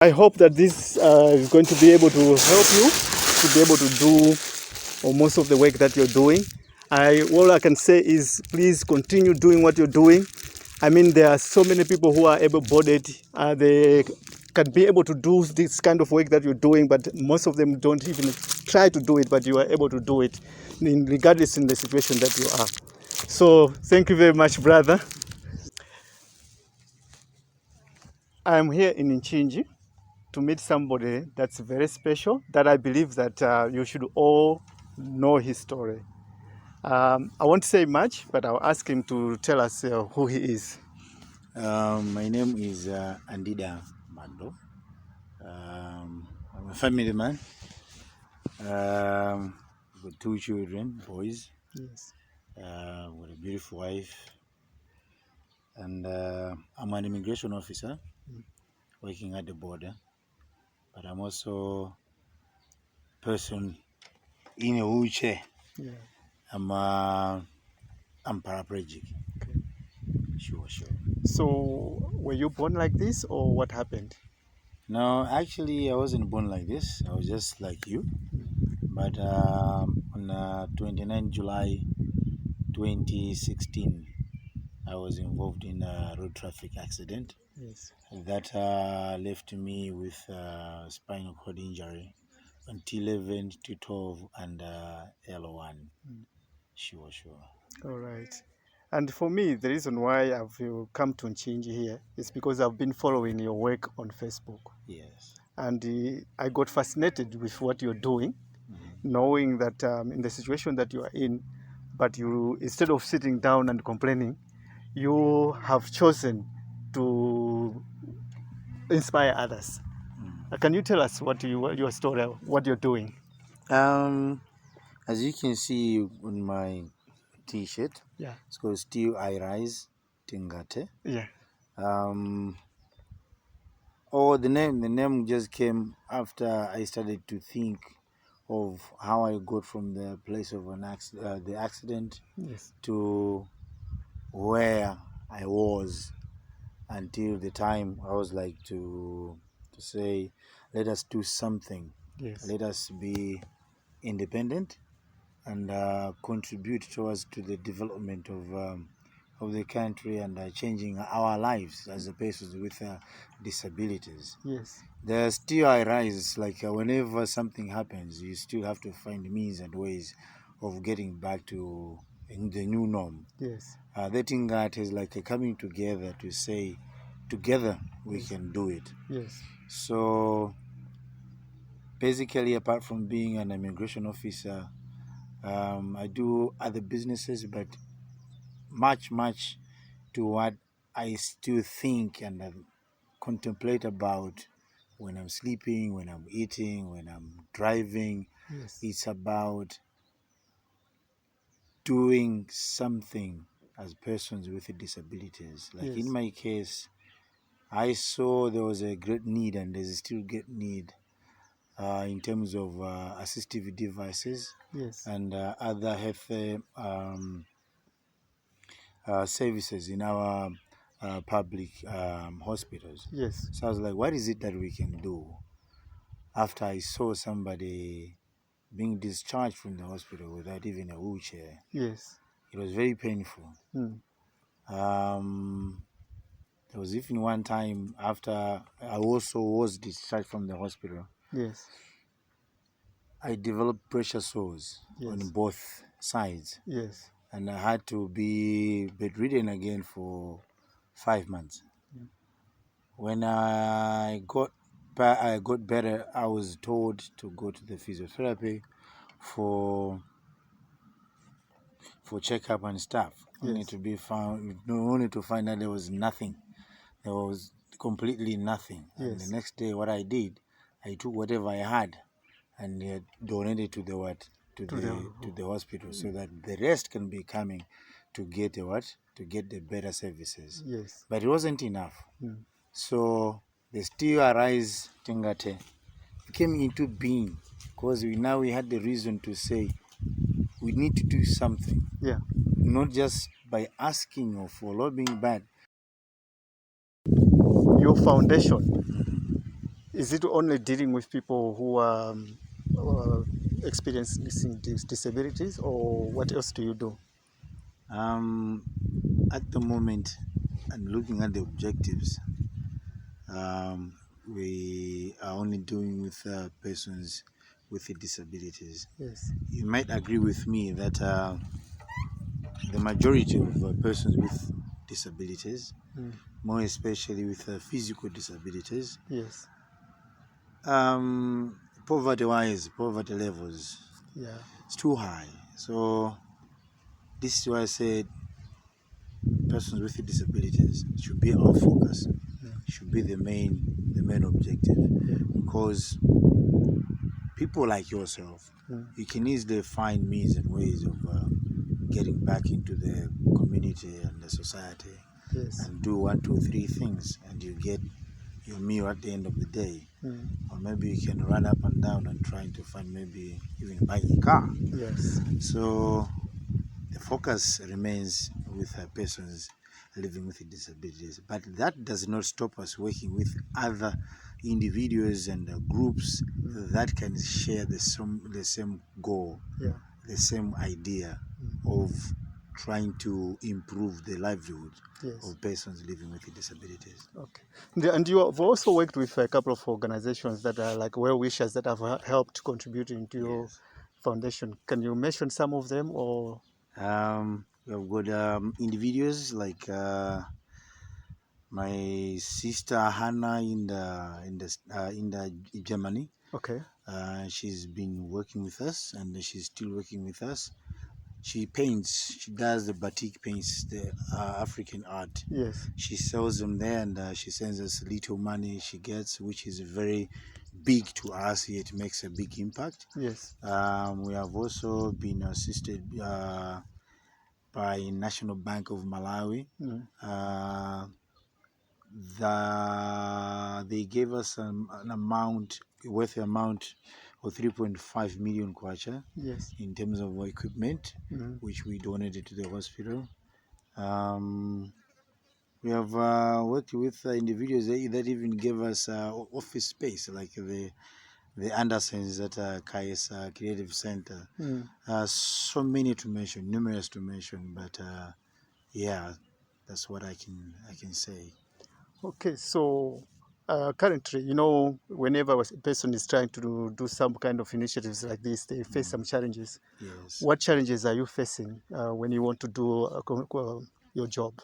I hope that this is going to be able to help you to be able to do most of the work that you're doing. All I can say is please continue doing what you're doing. I mean, there are so many people who are able-bodied. They can be able to do this kind of work that you're doing, but most of them don't even try to do it, but you are able to do it, regardless in the situation that you are. So thank you very much, brother. I'm here in Mchinji to meet somebody that's very special, that I believe that you should all know his story. I won't say much, but I'll ask him to tell us who he is. My name is Andida Mando. I'm a family man. I've got 2 children, boys. Yes. With a beautiful wife. And I'm an immigration officer working at the border. But I'm also a person in a wheelchair. Yeah. I'm paraplegic. Okay. Sure. So, were you born like this, or what happened? No, actually, I wasn't born like this. I was just like you. But on 29 July 2016, I was involved in a road traffic accident. Yes. That left me with spinal cord injury until 11 to 12 and L1. Sure. All right. And for me, the reason why I've come to Mchinji here is because I've been following your work on Facebook. Yes. And I got fascinated with what you're doing, knowing that in the situation that you are in, but you, instead of sitting down and complaining, you have chosen to inspire others. Can you tell us your story, what you're doing? As you can see on my t-shirt, Yeah. it's called Still I Rise Tingate. Yeah. The name just came after I started to think of how I got from the place of the accident, Yes. to where I was until the time I was like to say, let us do something. Yes. Let us be independent and contribute towards to the development of the country and changing our lives as a person with disabilities. Yes. There still arise, like whenever something happens, you still have to find means and ways of getting back to the new norm. Yes. That thing that is like a coming together to say, together we can do it. Yes. So basically, apart from being an immigration officer, I do other businesses, but much to what I still think and contemplate about when I'm sleeping, when I'm eating, when I'm driving. Yes. It's about doing something as persons with disabilities. Like Yes. in my case, I saw there was a great need, and there's still great need in terms of assistive devices. Yes. And other health services in our public hospitals. Yes. So I was like, what is it that we can do? After I saw somebody being discharged from the hospital without even a wheelchair, Yes. it was very painful. There was even one time after I also was discharged from the hospital. Yes. I developed pressure sores on both sides. Yes. And I had to be bedridden again for 5 months. When I got better, I was told to go to the physiotherapy for checkup and stuff. Only to be found, only to find out there was nothing. There was completely nothing. And the next day, what I did, I took whatever I had and donated to the to the hospital, so that the rest can be coming to get to get the better services. Yes. But it wasn't enough. So the Still Arise Tingate came into being because we had the reason to say we need to do something. Yeah. Not just by asking or for lobbying, but your foundation Is it only dealing with people who are experiencing disabilities, or what else do you do? At the moment, and looking at the objectives, we are only doing with persons with disabilities. Yes. You might agree with me that the majority of persons with disabilities, more especially with physical disabilities, Yes. poverty levels, Yeah. it's too high. So this is why I said persons with disabilities should be our focus, should be the main objective, because people like yourself, you can easily find means and ways of getting back into the community and the society. Yes. And do 1, 2, 3 things, and you get your meal at the end of the day. Or maybe you can run up and down and trying to find, maybe even buying a car. Yes. So the focus remains with persons living with disabilities, but that does not stop us working with other individuals and groups that can share the same goal, the same idea of trying to improve the livelihood of persons living with disabilities. Okay. And you have also worked with a couple of organizations that are like well-wishers that have helped contribute into your foundation. Can you mention some of them, or? We have got individuals like my sister Hannah in the Germany. Okay. She's been working with us, and she's still working with us. She paints. She does the batik paints, the African art. Yes. She sells them there, and she sends us little money she gets, which is very big to us. It makes a big impact. Yes. We have also been assisted by National Bank of Malawi. They gave us an amount, worthy amount of 3.5 million kwacha, Yes. in terms of equipment, which we donated to the hospital. We have worked with individuals that even gave us office space, like the Andersons at Kais Creative Center. So many to mention, numerous to mention, but yeah, that's what I can say. Okay, so currently, whenever a person is trying to do some kind of initiatives like this, they face some challenges. Yes. What challenges are you facing when you want to do your job?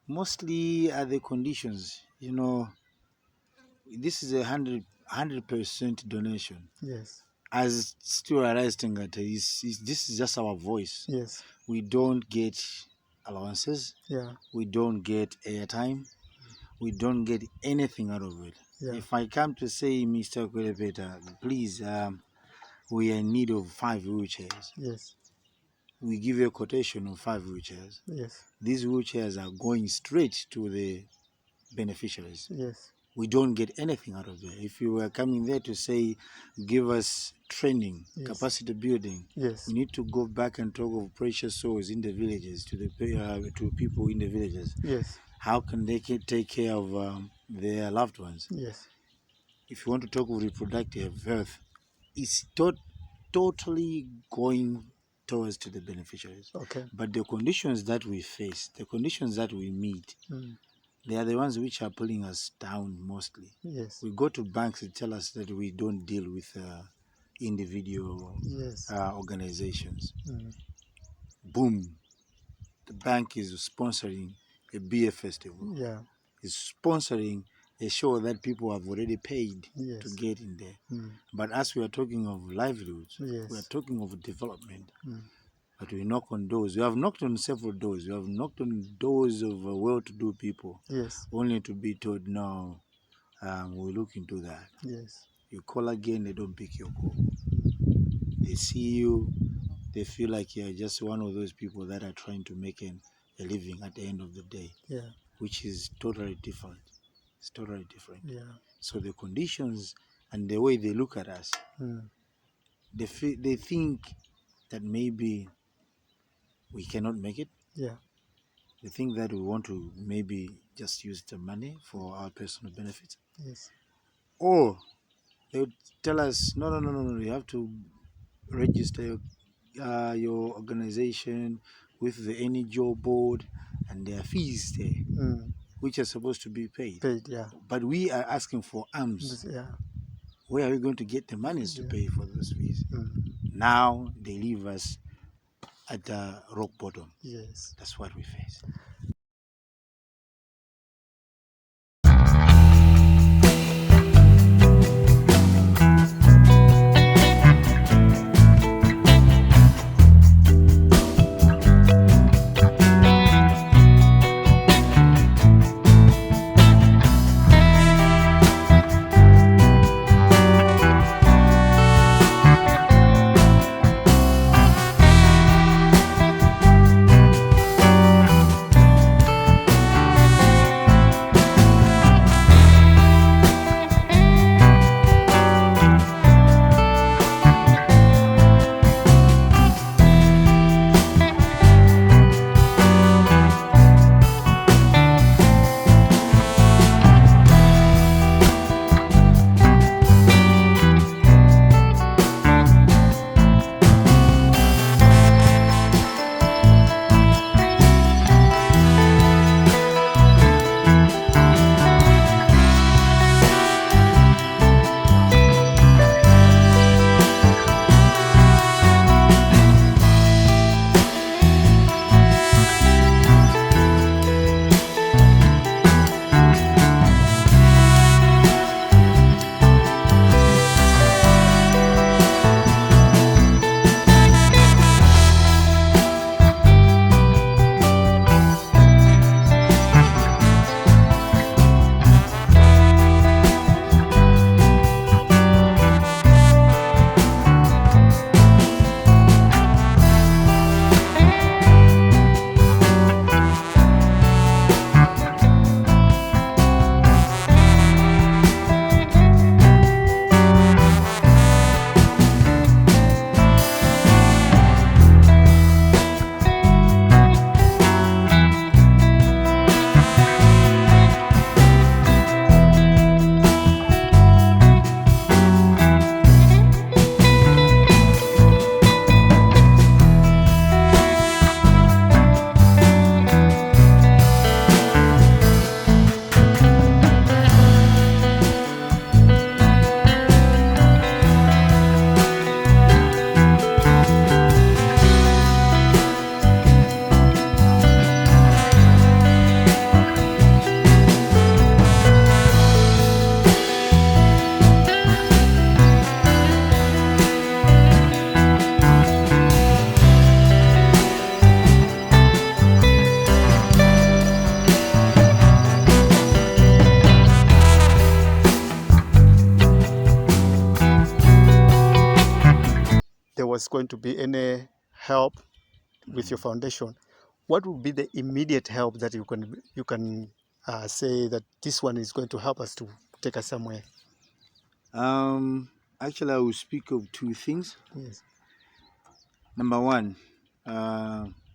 Mostly are the conditions. This is 100% donation. Yes. As still arising at this is just our voice. Yes. We don't get allowances. Yeah. We don't get airtime. We don't get anything out of it. Yeah. If I come to say, Mr. Kwelepeta, please, we are in need of 5 wheelchairs. Yes. We give you a quotation of 5 wheelchairs. Yes. These wheelchairs are going straight to the beneficiaries. Yes. We don't get anything out of there. If you were coming there to say, give us training, capacity building, Yes. we need to go back and talk of precious souls in the villages, to people in the villages. Yes. How can they take care of their loved ones? Yes. If you want to talk of reproductive health, it's totally going towards to the beneficiaries. Okay. But the conditions that we face, the conditions that we meet, they are the ones which are pulling us down mostly. Yes. We go to banks to tell us that we don't deal with individual organizations. Boom. The bank is sponsoring a beer festival. Yeah. Is sponsoring a show that people have already paid to get in there. But as we are talking of livelihoods, we are talking of development. But we knock on doors. We have knocked on several doors. We have knocked on doors of well-to-do people. Yes. Only to be told, no, we'll look into that. Yes. You call again, they don't pick your call. They see you, they feel like you're just one of those people that are trying to make a living at the end of the day. Yeah. Which is totally different. It's totally different. Yeah. So the conditions and the way they look at us, they think that maybe we cannot make it. Yeah. They think that we want to maybe just use the money for our personal benefits. Yes. or they would tell us, no, you have to register your organization with the NGO board, and there are fees there which are supposed to be paid. Yeah. But we are asking for arms. Yeah. Where are we going to get the monies to pay for those fees? Mm. Now they leave us at the rock bottom. Yes. That's what we face. There was going to be any help with your foundation, what would be the immediate help that you can say that this one is going to help us to take us somewhere? Actually, I will speak of two things. Yes. Number one,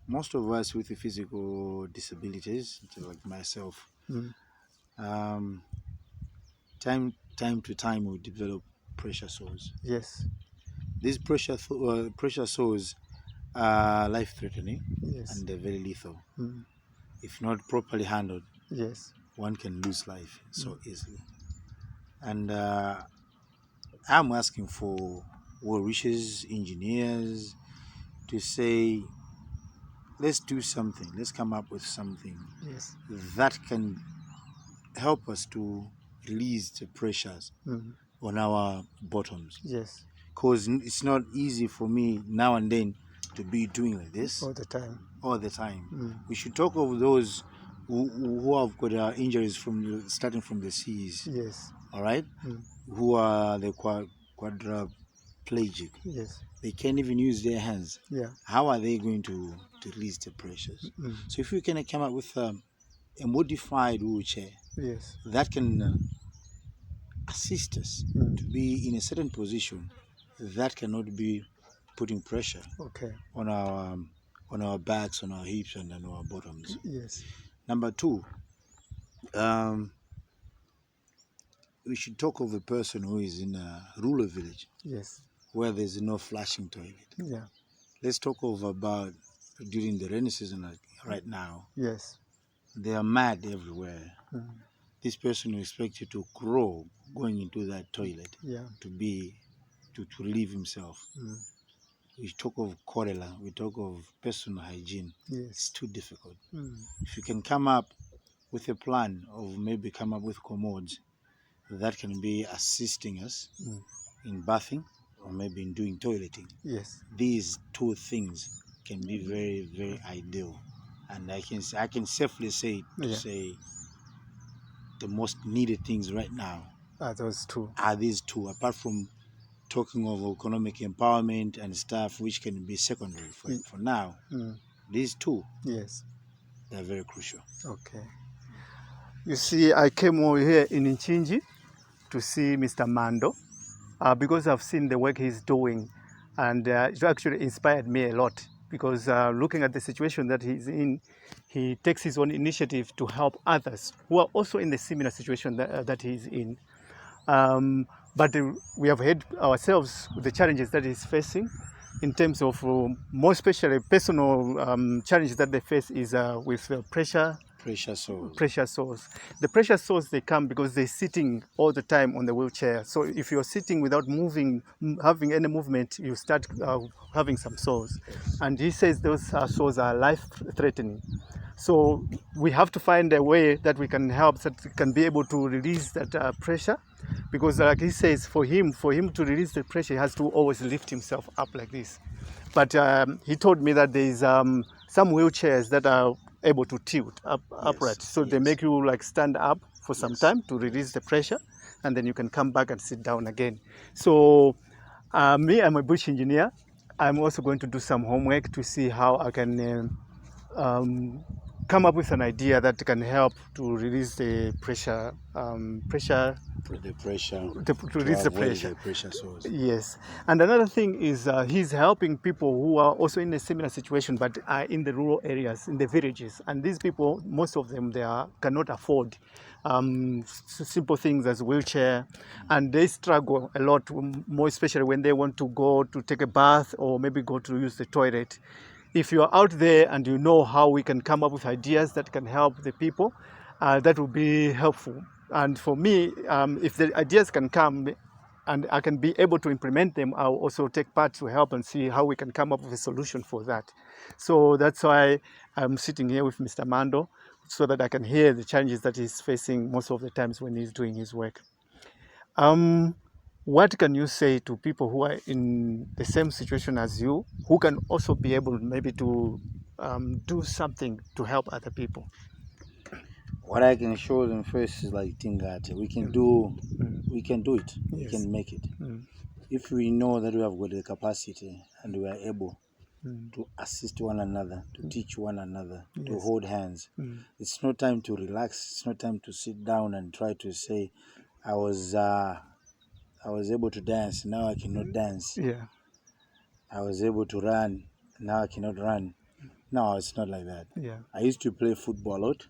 most of us with the physical disabilities, like myself, um, time to time we develop pressure sores. Yes. These pressure sores are life-threatening, Yes. and they're very lethal. If not properly handled, yes, one can lose life so easily. And I'm asking for well wishes, engineers, to say, let's do something. Let's come up with something yes, that can help us to release the pressures on our bottoms. yes, Because it's not easy for me now and then to be doing like this all the time. all the time. We should talk of those who have got injuries from starting from the seas. Yes. All right, who are the quadriplegic. Yes. They can't even use their hands. Yeah. How are they going to release the pressures? So if we can come up with a modified wheelchair, yes, that can assist us to be in a certain position that cannot be putting pressure okay, on our backs, on our hips, and on our bottoms. yes, Number two, we should talk of a person who is in a rural village Yes. where there's no flushing toilet. Yeah. Let's talk of about during the rainy season right now. Yes. They are mad everywhere. Mm. This person will expect you to crawl going into that toilet Yeah. to relieve himself. Mm. We talk of cholera, we talk of personal hygiene. Yes. It's too difficult. Mm. If you can come up with a plan of maybe come up with commodes that can be assisting us in bathing or maybe in doing toileting. Yes. These two things can be very, very ideal. And I can safely say say the most needed things right now Are those two? are these two, apart from talking of economic empowerment and stuff which can be secondary for now. These two, yes, they're very crucial. Okay. You see, I came over here in Mchinji to see Mr. Mando because I've seen the work he's doing, and it actually inspired me a lot because looking at the situation that he's in, he takes his own initiative to help others who are also in the similar situation that he's in. But we have had ourselves the challenges that he's facing in terms of more especially personal challenges that they face is with pressure sores. The pressure sores, they come because they're sitting all the time on the wheelchair. So if you're sitting without moving, having any movement, you start having some sores. And he says those sores are life-threatening. So we have to find a way that we can help, that we can be able to release that pressure. Because like he says, for him to release the pressure, he has to always lift himself up like this. But he told me that there's some wheelchairs that are able to tilt upright. So they make you like stand up for some time to release the pressure, and then you can come back and sit down again. So me, I'm a bush engineer. I'm also going to do some homework to see how I can come up with an idea that can help to release the pressure, to release the pressure source. Yes. And another thing is he's helping people who are also in a similar situation but are in the rural areas, in the villages. And these people, most of them, cannot afford simple things as wheelchair, and they struggle a lot, more especially when they want to go to take a bath or maybe go to use the toilet. If you are out there and you know how we can come up with ideas that can help the people, that would be helpful. And for me, if the ideas can come and I can be able to implement them, I'll also take part to help and see how we can come up with a solution for that. So that's why I'm sitting here with Mr. Mando, so that I can hear the challenges that he's facing most of the times when he's doing his work. What can you say to people who are in the same situation as you, who can also be able maybe to do something to help other people? What I can show them first is like think that we can do it. We can make it. If we know that we have got the capacity and we are able to assist one another, to teach one another, to hold hands. It's no time to relax. It's no time to sit down and try to say, I was able to dance, now I cannot dance. I was able to run, now I cannot run. No, it's not like that. I used to play football a lot,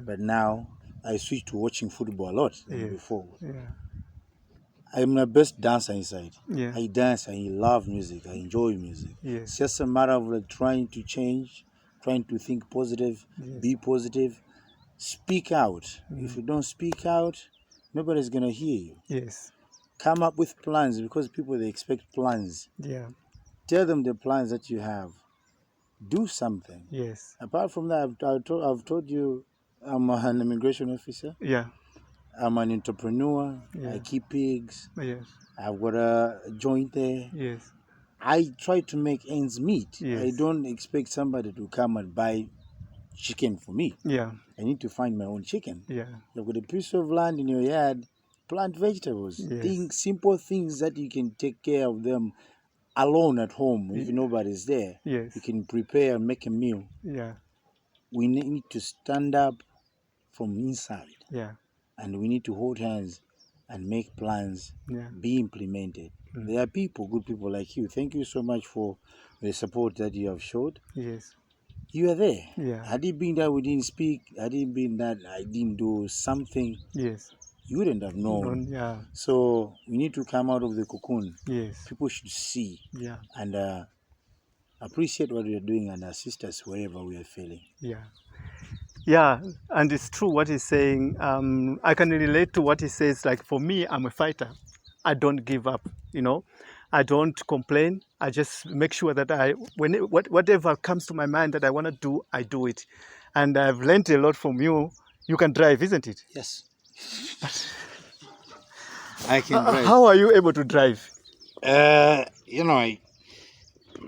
but now I switched to watching football a lot than before. I'm the best dancer inside. I dance, I love music, I enjoy music. It's just a matter of like trying to change, trying to think positive, be positive, speak out. If you don't speak out, nobody's gonna hear you. Come up with plans, because people, they expect plans. Tell them the plans that you have. Do something. Apart from that, I've told you I'm an immigration officer. I'm an entrepreneur. I keep pigs. I've got a joint there. I try to make ends meet. I don't expect somebody to come and buy chicken for me. I need to find my own chicken. You've got a piece of land in your yard, plant vegetables. Simple things that you can take care of them alone at home. If nobody's there, you can prepare and make a meal. We need to stand up from inside. And we need to hold hands and make plans be implemented. There are people, good people like you. Thank you so much for the support that you have showed. You are there. Had it been that we didn't speak, had it been that I didn't do something, you wouldn't have known. Yeah. So we need to come out of the cocoon. Yes. People should see Yeah. and appreciate what we are doing and assist us wherever we are failing. Yeah. Yeah, and it's true what he's saying. I can relate to what he says. Like for me, I'm a fighter. I don't give up. You know, I don't complain. I just make sure that whatever comes to my mind that I want to do, I do it. And I've learned a lot from you. You can drive, isn't it? Yes. I can drive. How are you able to drive? You know,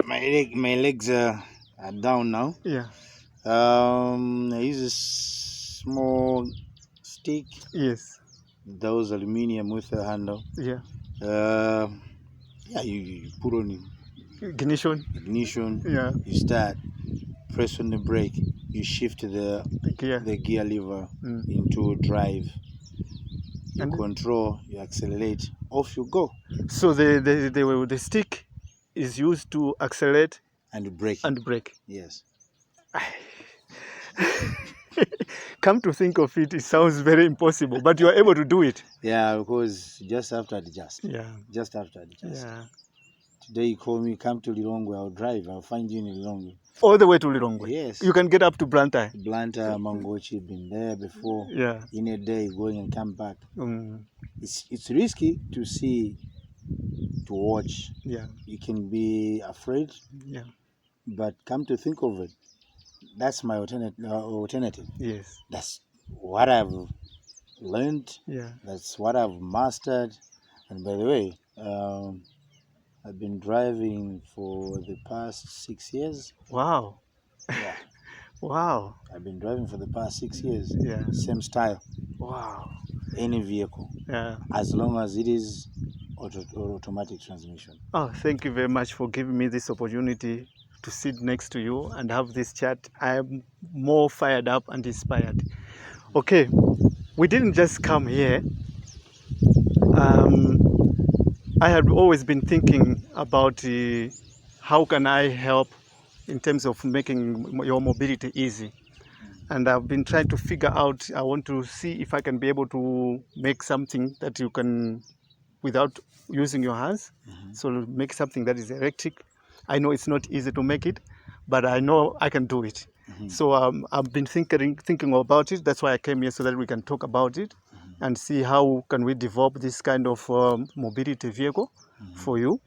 my legs are down now. Yeah. I use a small stick. Yes. Those aluminium with a handle. Yeah. Yeah, you put on Ignition. Yeah. You start, press on the brake, you shift the gear lever into drive. You control, you accelerate, off you go. So the stick is used to accelerate and brake. Yes. Come to think of it, it sounds very impossible, but you are able to do it. Yeah, because just have to adjust. Yeah. Just have to adjust. Yeah. Today you call me, come to Lilongwe, I'll drive. I'll find you in Lilongwe. All the way to Lilongwe? Yes. You can get up to Blantyre? Blantyre, Mangochi, been there before. Yeah. In a day, going and come back. It's risky to see, to watch. Yeah. You can be afraid. Yeah. But come to think of it, that's my alternative. Yes. That's what I've learned. Yeah. That's what I've mastered. And by the way, I've been driving for the past 6 years. Wow. Yeah. Wow. I've been driving for the past 6 years. Yeah. Same style. Wow. Any vehicle. Yeah. As long as it is automatic transmission. Oh, thank you very much for giving me this opportunity to sit next to you and have this chat. I am more fired up and inspired. Okay, we didn't just come here. I had always been thinking about how can I help in terms of making your mobility easy. And I've been trying to figure out, I want to see if I can be able to make something that you can, without using your hands. So make something that is electric. I know it's not easy to make it, but I know I can do it. So I've been thinking about it. That's why I came here, so that we can talk about it and see how can we develop this kind of mobility vehicle for you.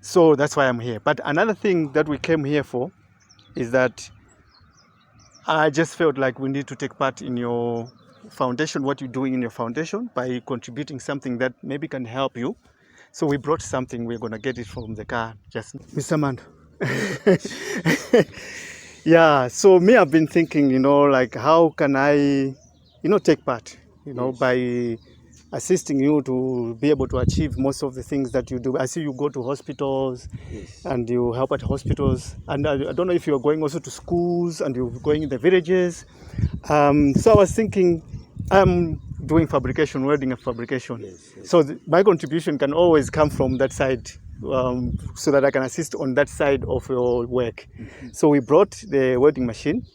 So that's why I'm here. But another thing that we came here for is that I just felt like we need to take part in your foundation, what you're doing in your foundation, by contributing something that maybe can help you. So we brought something. We're going to get it from the car. Just Mr. Mando. Yeah, so me, I've been thinking, like how can I, take part, by assisting you to be able to achieve most of the things that you do. I see you go to hospitals and you help at hospitals. And I don't know if you're going also to schools and you're going in the villages. So I was thinking, I'm doing fabrication, welding and fabrication. So my contribution can always come from that side, so that I can assist on that side of your work. So we brought the welding machine.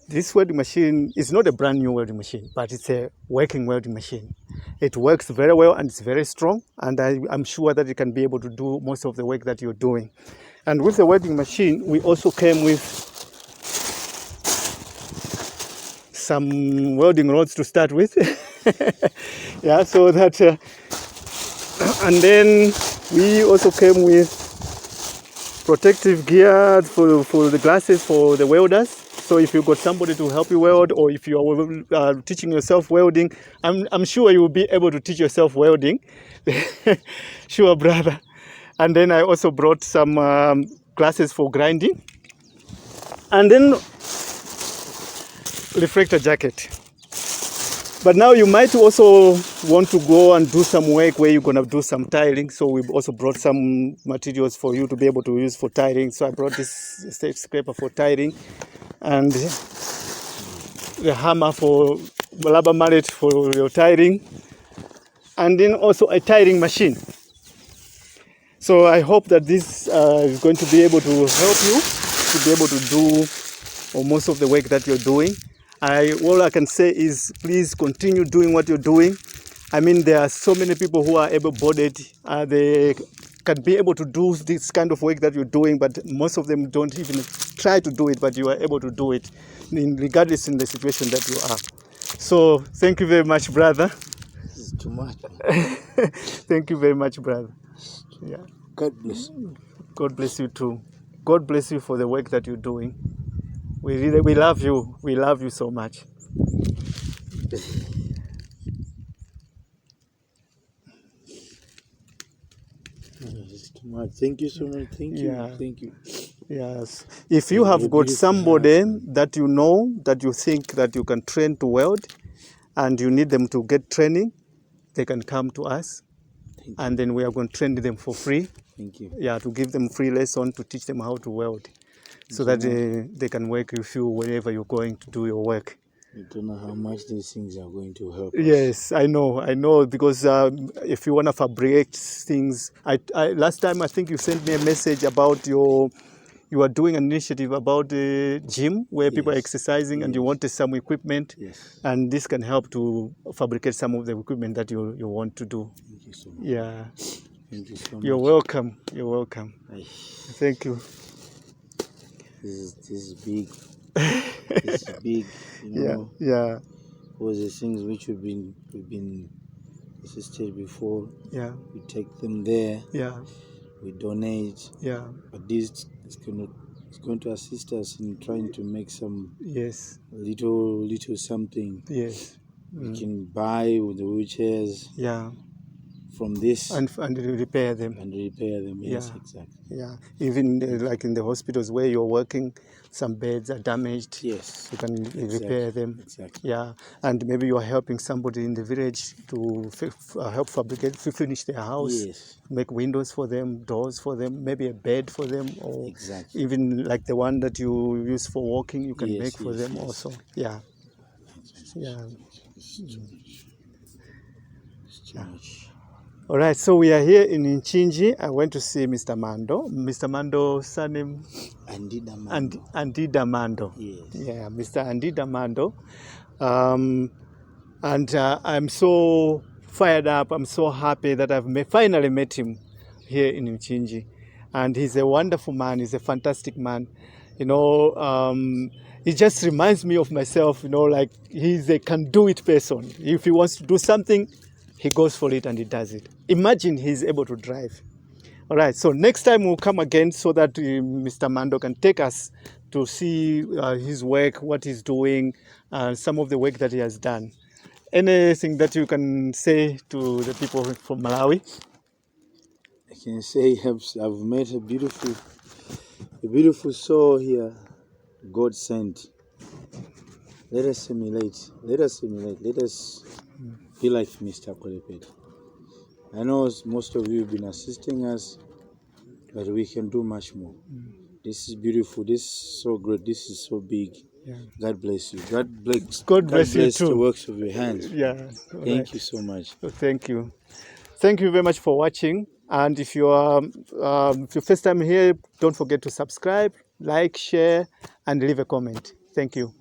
This welding machine is not a brand new welding machine, but it's a working welding machine. It works very well and it's very strong, and I'm sure that it can be able to do most of the work that you're doing. And with the welding machine, we also came with some welding rods to start with. Yeah, so that, and then we also came with protective gear for the glasses for the welders. So if you've got somebody to help you weld, or if you are teaching yourself welding, I'm sure you will be able to teach yourself welding. Sure, brother. And then I also brought some glasses for grinding. And then reflector jacket. But now you might also want to go and do some work where you're going to do some tiling. So we've also brought some materials for you to be able to use for tiling. So I brought this stage scraper for tiling, and the hammer for rubber mallet for your tiling, and then also a tiling machine. So I hope that this is going to be able to help you to be able to do most of the work that you're doing. All I can say is please continue doing what you're doing. I mean, there are so many people who are able-bodied. They can be able to do this kind of work that you're doing, but most of them don't even try to do it, but you are able to do it, regardless in the situation that you are. So thank you very much, brother. This is too much. Thank you very much, brother. Yeah. God bless you. God bless you too. God bless you for the work that you're doing. We love you. We love you so much. It's too much. Thank you so much. Thank you. Yeah. Thank you. Yes. If you have got somebody that you know, that you think that you can train to weld, and you need them to get training, they can come to us, and then we are going to train them for free. Thank you. Yeah, to give them free lesson to teach them how to weld, so that they can work with you wherever you're going to do your work. You don't know how much these things are going to help us. Yes, I know, because if you want to fabricate things, last time I think you sent me a message about you are doing an initiative about the gym where people are exercising, and you wanted some equipment, and this can help to fabricate some of the equipment that you want to do. Thank you so much. Yeah. Thank you so much. You're welcome. You're welcome. Thank you. This is big. This is big. You know. Yeah. All the things which we've been assisted before. Yeah. We take them there. Yeah. We donate. Yeah. But this is going to assist us in trying to make some little something. Yes. We can buy with the wheelchairs. Yeah. From this and repair them. Yes, exactly. Yeah. Even like in the hospitals where you're working, some beds are damaged. Yes. You can repair them. Exactly. Yeah. And maybe you're helping somebody in the village to help fabricate, finish their house. Yes. Make windows for them, doors for them, maybe a bed for them, or even like the one that you use for walking, you can make for them also. Yeah. Yeah. All right, so we are here in Mchinji. I went to see Mr. Mando. Mr. Mando's surname? Andida Mando. Yes. Yeah, Mr. Andida Mando. And I'm so fired up. I'm so happy that I've finally met him here in Mchinji. And he's a wonderful man. He's a fantastic man. You know, he just reminds me of myself, you know, like he's a can-do-it person. If he wants to do something, he goes for it and he does it. Imagine he's able to drive. All right, so next time we'll come again so that Mr. Mando can take us to see his work, what he's doing, some of the work that he has done. Anything that you can say to the people from Malawi? I can say I've met a beautiful soul here, God sent. Let us simulate. Let us be like Mr. Kolepet. I know most of you have been assisting us, but we can do much more. This is beautiful. This is so great. This is so big. Yeah. God bless you. God bless you too. The works of your hands. Yeah. Thank you so much. Thank you. Thank you very much for watching. And if you are if your first time here, don't forget to subscribe, like, share, and leave a comment. Thank you.